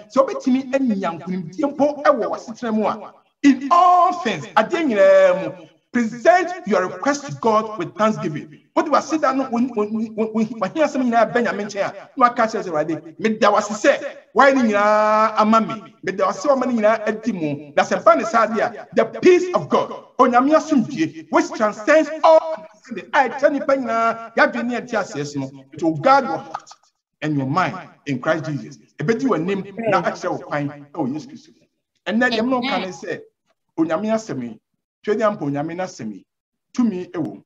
so betimi enyankunim tiempo e wo wasetremu a in all things adin present your request to God with thanksgiving. What do I say that when hear something na Benjamin chair no aka kire right me da was say why ni amami me da was so many na edimu that's a ban sadia the peace of God onyame asumdie which transcends all understanding I tell you panya ya dwene atiases no it will guard your heart and your mind in Christ Jesus e bedi your name na ache wo kwan oh yes Christ and then dem no can say onyame asemi twedi ampo onyame na asemi tumi ewo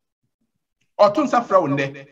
otun safra wonde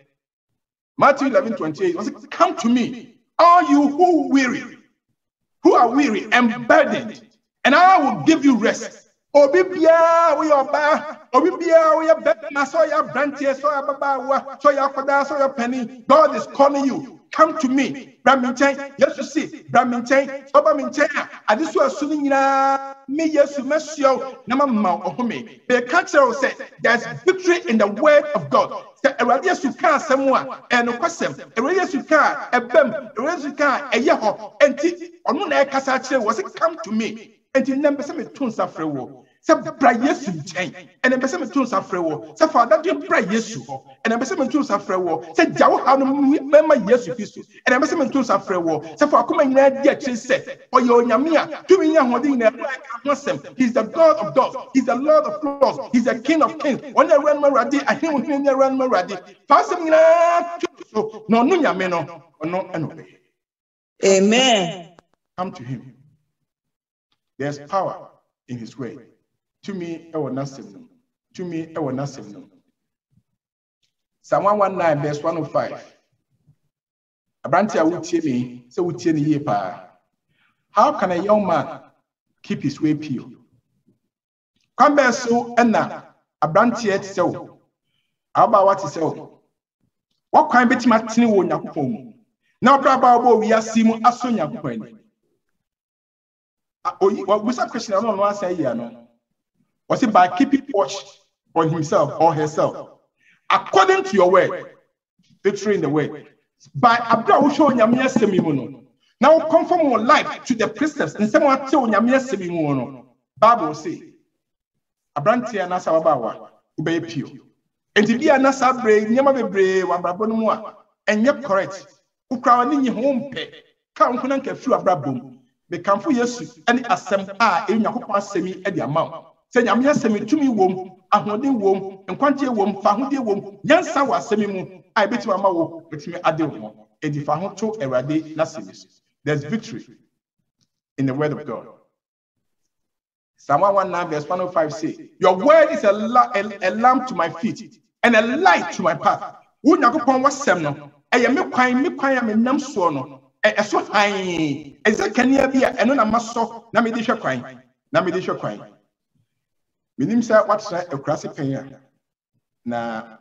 Matthew 11:28 was come to me all you who are weary and burdened, and I will give you rest. Obibia we oba, obibia we better, so ya branches, so ya baba, so ya koda, so ya penny. God is calling you. Come to me. Braminchen, yes, you see, Braminchen, Obaminchen, and this was soon me, yes, you must show Namama or me. The culture said there's victory in the word of God. A radius you can't someone and a question, a radius you can't, a bem, a radius you can't, a yaho, and tea, or no, a cassache was it come to me. And in number some tunes of free war. Some pray yes you change, and a some tunes of free war. So far that you pray yes you, and a some tunes of free war. Said Jaw how remember yes you fist, and a some tunes of free war. So far come in there, dear said, or your Yamia, doing your holding there like Muslim. He's the God of gods, he's the Lord of lords, he's the King of kings. When I run my radi, I hear when I run my radi. Pass him so no Yameno or no and Amen. Come to him. There's power in his way. To me, I will not save them. To me, I will not save them. Psalm 119, verse 105. Abrantia will tell me, so will tell me, how can a young man keep his way pure? Come back so and now, Abrantia so. How about what is so? What kind of Martin will not home? Now, Bravo, we are seeing as soon as you what was that question? I don't know what I say here. No, was it by keeping watch on himself or herself according to your word, victory in the way. by abra wo show nyame asemi mu no now conform your life to the precepts and some what tell nyame asemi mu no Bible say abrantia na sababawa ubeye pio enti bia na sabre nyama bebre wa brabo no mu a enye correct ukra ni nyi ho mpe ka nkuna nka fiu abrabom be kamfo Yesu ani asem a enyakopon asemi e di ama se nyame asemi tumi wom ahoden wom nkwantie wom fa hode wom nyansa wa asemi mu a betima ma wo betimi ade wo edi fa ho to Erade na semi. There's victory in the word of God. Psalm 119 verse 105 say, your word is a lamp to my feet and a light to my path. Wo nyakopon wasem no eye me kwan ya me nam so no eso han ezekania bia eno na maso na me de hwe kwan minim say what say ekurase pen na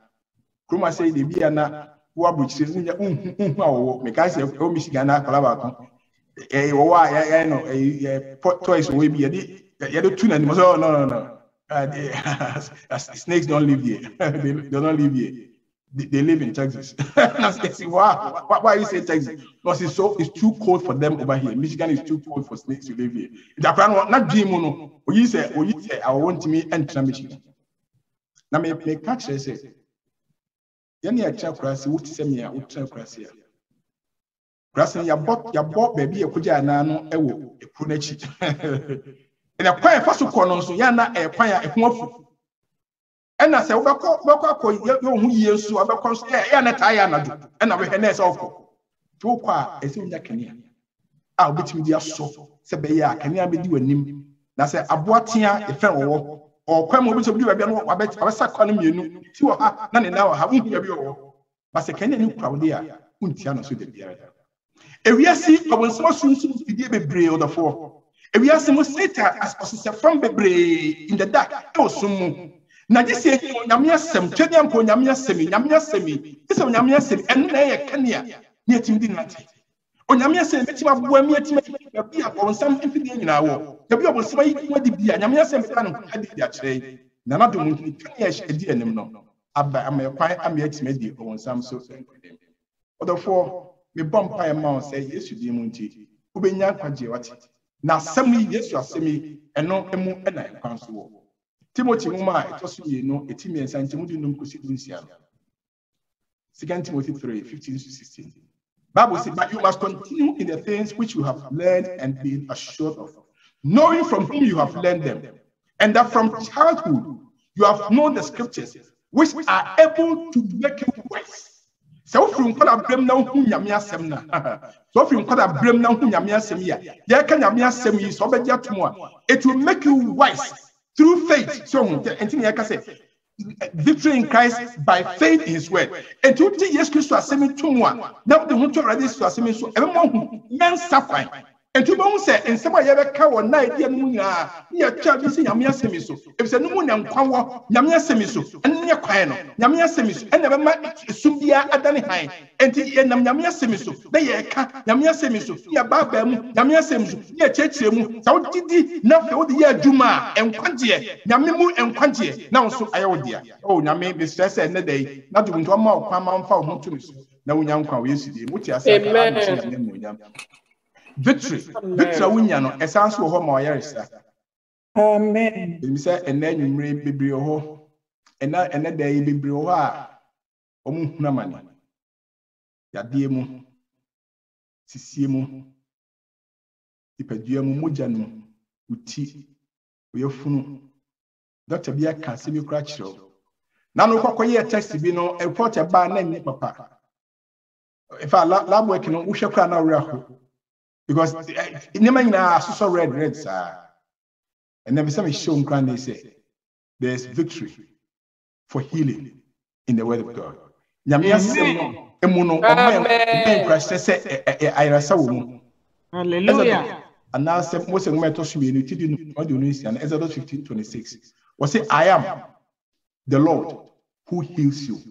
kroma say de bia na wo abuchire nya unhu awo me ka say o Michigan na akala ba ko wo wa ya no toys we be you do no. Snakes don't live here. They don't live here. They live in Texas. Wow. Why you say Texas? Because it's too cold for them over here. Michigan is too cold for snakes to live here. Not dream no. You say I want me enter Michigan. Now me catch say. Yani a child class would say me a child class here. Grassing ya bought baby a kuja na no ewo e kunechi. And a quiet first corner, so yana a quiet a mofu. And I say, Bako, who years to other constance, and a tiana, and I will have awful. To qua, as in that can I'll bet me dear so, Sabaya, can you be doing him? Now say, Abuatia, a fellow, or Quamo will be a bit of a better, I was calling you, you are none now, having your but I can you crowd there, Untiana to the beer. If we see, I will so soon be the brave of the four. If we are some Satan as a from Bebre in the dark, also. Now, this is Yamia Sem, Chediam for Yamia Semi, this is Yamia Semi, and Naya Kenya, near Tim Dinati. On Yamia Sem, Bohemia to be upon some infinity in our war. The people was waiting for the Bia, Yamia Sem, had it today. Nana do Munich, a dear no. Abba, I may acquire a mate made on some so. Therefore, me bump by a mouse say, yes, you demunti, Ubenya Quajiwati. Now, some years you are semi and no emu and I counsel. Timothy Muma, it was you know, a Timmy and Saint Timothy Numcusian. 2 Timothy 3, 15 to 16. Bible says, but you must continue in the things which you have learned and been assured of, knowing from whom you have learned them, and that from childhood you have known the scriptures, which are able to make you wise. So from Koda Brim now whom Yamia Semna. So from Koda Brim now whom Yamia Semia. There can Yamia Semi so be more. It will make you wise through faith. So anything I can say. Victory in Christ by faith in his word. And to take yes Christ to assemi to one. Now the one to already to assemi so everyone men suffering. And to both say, and somebody ever cow night, dear Munya, near child, you see Yamia Semiso. If the Numuan Kwawa, Yamia Semiso, and near Quino, Yamia Semiso, and never met Sumbia Adani High, and Yamia Semiso, they can't Yamia Semiso, near Babam, Yamia Semiso, near Chechemu, South Didi, now for the year Juma, and Quantia, Yamimu and Quantia, now so I owe dear. Oh, Yami, Mr. Said the day, not to one more, Pamam found to us. Now, young Kwa, yesterday, which I said, victory. Victory winyano esanso ho ma oyaresa. Amen. Bi say ena nwumre bibiri ho. Ena dai bibiri ho a omu hunamani. Yade mu. Sisie mu. Ipadua mu mogya no uti. Oyefunu. Dr. Bia kan se bi kra kire. Na no kokoye text bi no report ba na ni papa. If I lab work no wo hwe kra na wura. Because in the man I saw red sir. And never some show grand they say there's victory for healing in the word of God. Hallelujah. And now most of my toss me in Exodus 15:26. Was say, I am the Lord who heals you.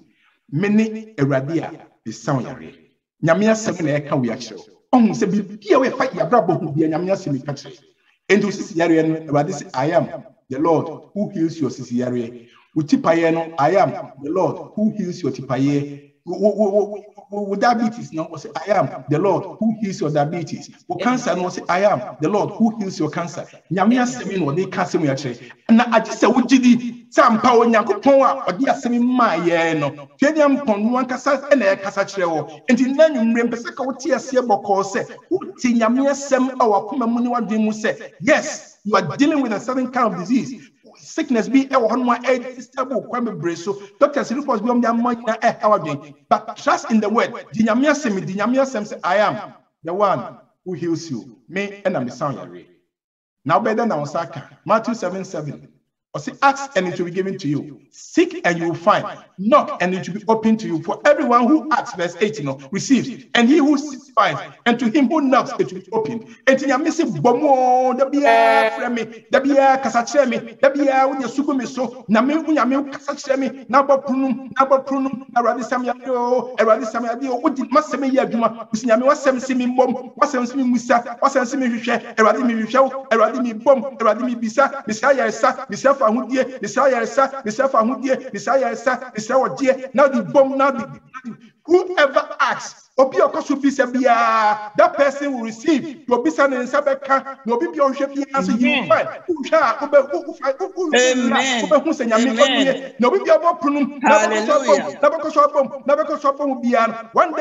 Many eradia is sound yare. Nyamia 7 can we actually. On se bibia we fight ya brabo hu bia nyamia se mi kache ento sisi yare no about this I am the Lord who heals your sisi yare utipaye no I am the Lord who heals your tipaye with diabetes, no, say, I am the Lord who heals your diabetes. With cancer, no, say, I am the Lord who heals your cancer. Nyamia semi no, they can't say me actually. And I just say, what did he? Some power nyako power, or dear semi my no. Kenya pon one kasa and a kasa chrewo. And in then you remember what tia siabo say, who tin nyamia sem our kuma muni wa dimu say, yes, you are dealing with a certain kind of disease. Sickness be a one more stable kwame breso. Doctors report be on their money but trust in the word. Dinyamia sem say I am the one who heals you. Me and I'm sound. Now better than Osaka. Matthew 7:7. Or say, ask and it will be given to you. Seek and you will find. Knock and it will be open to you. For everyone who asks, verse 8, receives. And he who seeks finds. And to him who knocks, it will be open. And to missing bomo, the beer, frame, the beer, casachemi, the beer, when you super so, Nami, casachemi, nabo prunum, Aradisamiado, what did Massami Yaduma, Missiami was semi bomb, was semi Musa, was semi share, Eradimi show, Eradimi bomb, Eradimi bisa, Messiah, Messiah. Messiah, now the bomb, now the whoever asks, that person will receive. You'll be sending Sabeka, you'll be your chef, answer you find.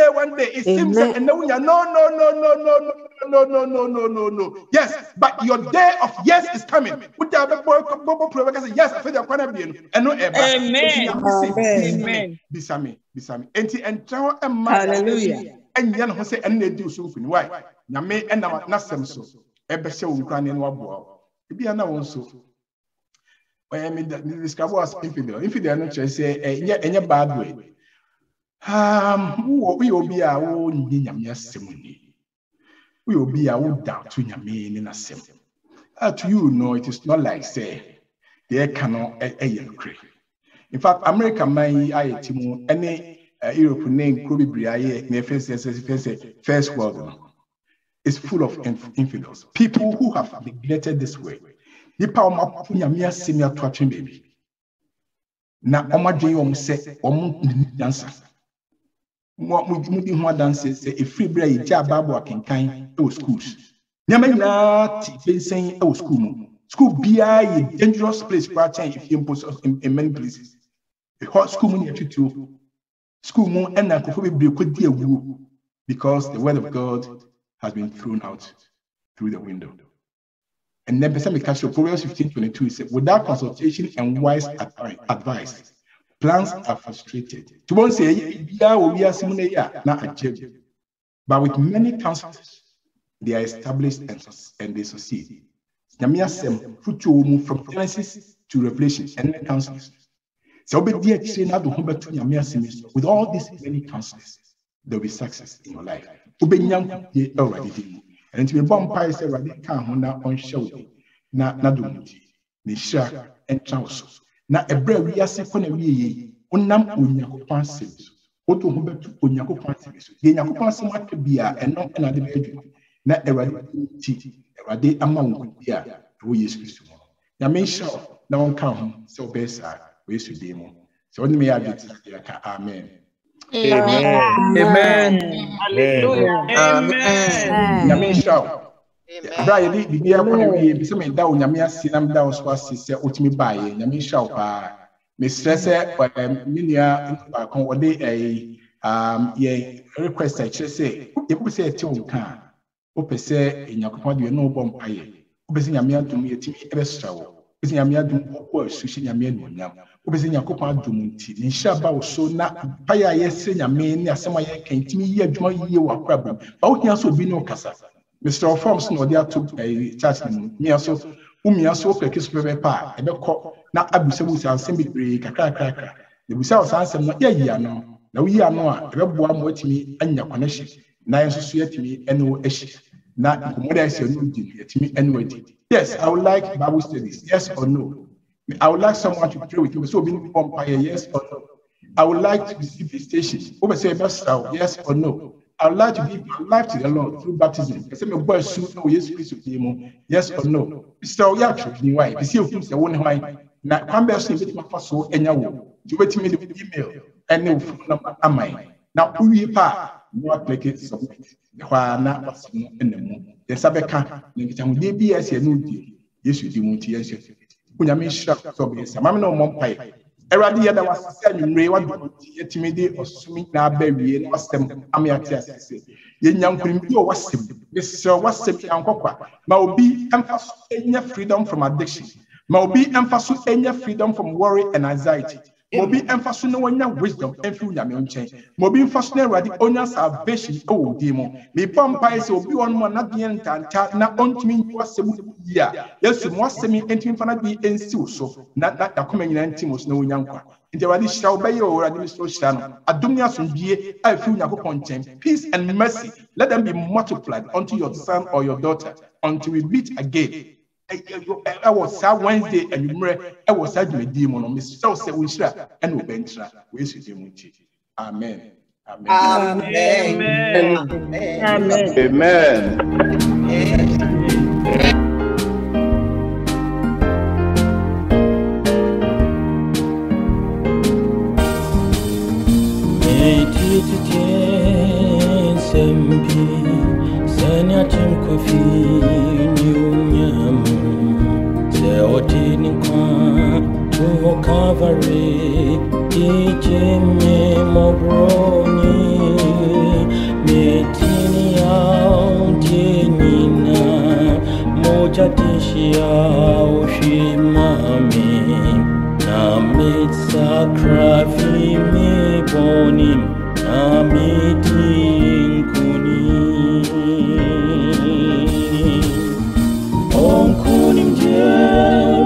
One day, it seems that no. Yes, but your day of yes is coming. Yes, I feel you're going to be and no ever. Amen. Bisami. And tell a man, hallelujah. And yan who say, and they do something. Why? Yame and not some so. Ever so Ukrainian wabo. It be an also. When I mean that discover us infidel, not say, and your bad way. We will be our own Yamia Simoni. We will be our doubt to Yame in a sim. To you, no, it is not like say, they cannot a crane. In fact, America, my Timo, any Europe name could be first world is full of infidels. People who have neglected this way. The power of Yamia senior touching baby. Now, Oma Jay say, dancer. More dances, a free bread, Jabba, can kind of schools. Yamina, been saying, oh, school be a dangerous place for if you impose in many places. A hot school money to school moon and could because the word of God has been thrown out through the window. And then Proverbs 15:22 said, without consultation and wise advice, plans are frustrated. To one say, but with many counsels, they are established and they succeed. From Genesis to Revelation and the counsels. So with all these many counsels, there will be success in your life. And to be bomb pies on show. Nadumuti, Nisha, and Charles. Now a bread we are sick on a wee, Unam Unyakupan Sims, Oto Hubertu Unyakupan Sims, Yakupan Simat be and not another bedroom. Not a radi among Bia, who is Christian. Yamisha, no one come, so best I wish to demo. So only me, I did, amen. Amen. Hallelujah. Amen. Yamisha. Brian, the air when we some down Yamia Sinam down was ultimate by Yamisha pa Mistress Minia con a request I just say, if we say 2 can, Ope say in Yakupadi no bomb pie, Opesin Yamia to me a team extra, Opesin Yamia do sushi Yamian, Opesin Yakupa Dumunti, in Shaba so not Paya yes, Yamin, as some can to me yet you are problem. Out here so be no casa. Mr. Forms no dia took a church me also a kiss pa e be ko na abusabu san sem bebre kakra the busa san sem no ya no na wi ya no a e be boa mo atimi anya connection na enso so yatimi eno eshi na komoda ese no di yatimi eno adi. Yes, I would like Bible studies, yes or no. I would like someone to pray with me so being umpire, yes or no. I would like to receive visitation, yes or no. I would like to give my life to the Lord through baptism. I say, my boy, yes or no. Mr. Oyacho, why? You see, you say, one why. Now, come back to my first so, and you wait me the email and no phone number. Am I? na uwi pa no click it submit kwa na wasimo enemu yesabeka ngitahude bi ese no die Yesu di munti Yesu kunyame hira so be ese mame no mompai Eradi yada wasase anwumre wadu yetimide osumi na abawie na wasem amiate asese ye nyankurim bi o wasem yesɛ wasem yankokwa ma obi emfaso enya freedom from addiction ma obi emfaso enya freedom from worry and anxiety ma obi emfaso no wonya wisdom emfi unyame onchen ma obi emfaso na eradi onya salvation o di mo me pampa ese obi won mo na de ntanta na ontumi wasem ya yesu mo wasem entimi fana bi ensiw so na yakoma nyina ntimo so na wonya nkwa nti eradi hira obaye o eradi mi so hira no adom ya sonbie afi unyakopon chen peace and mercy let them be multiplied unto your son or your daughter until we meet again. I was Wednesday and you I was a demon on Miss So say we shall and we venture. We should do Amen. Amen. Amen. Amen. Amen. Calvary, me mobroni, metini au dinina, moja tishia ushimami, na mitsakrafi me bonim, na mitinkuni, onkunim je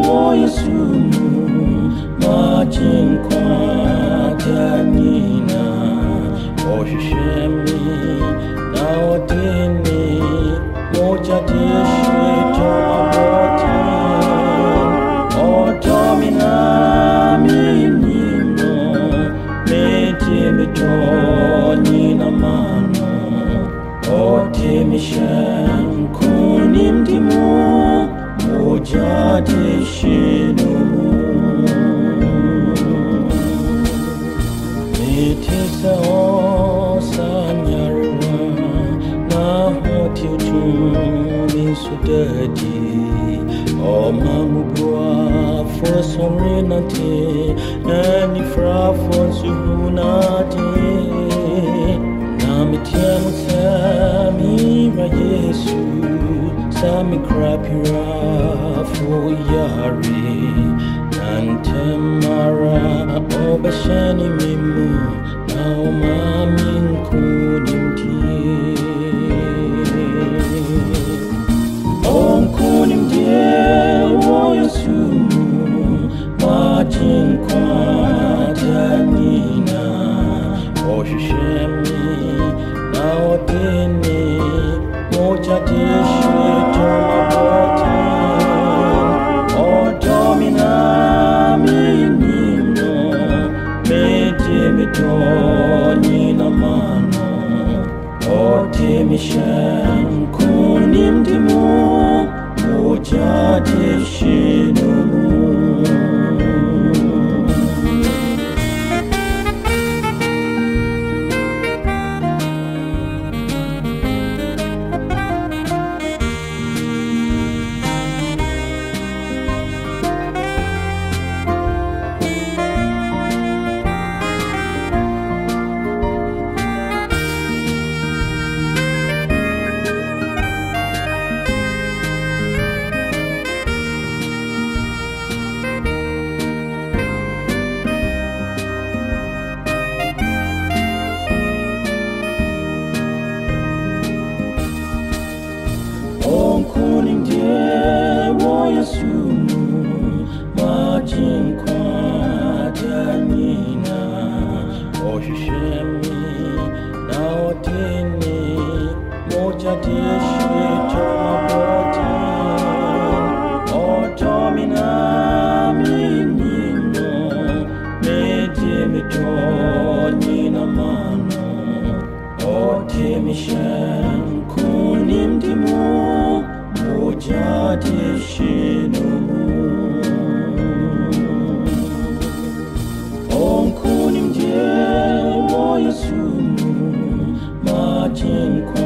mo Yesu. Kwa janina oshemi na otini moja tishi tomaboti otomina minino meti mitoni na mano otimishem kunimdimu moja tishi numu Itisa sanyarwa na hoti utumi sudadi o mamubwa for sorenate nani fra for suhunate na mitiamu samira Yesu sami krapira for yari Antemara obashani mimu na umamin kunimti Om kunimti wo Yesumu Majin kwa janina Oshishemi na otini Moja tishi tomaboti Otomina minino mitoni na mano otimishem kunimdimu mujadishinumu Om kunim je mo Yesu Jim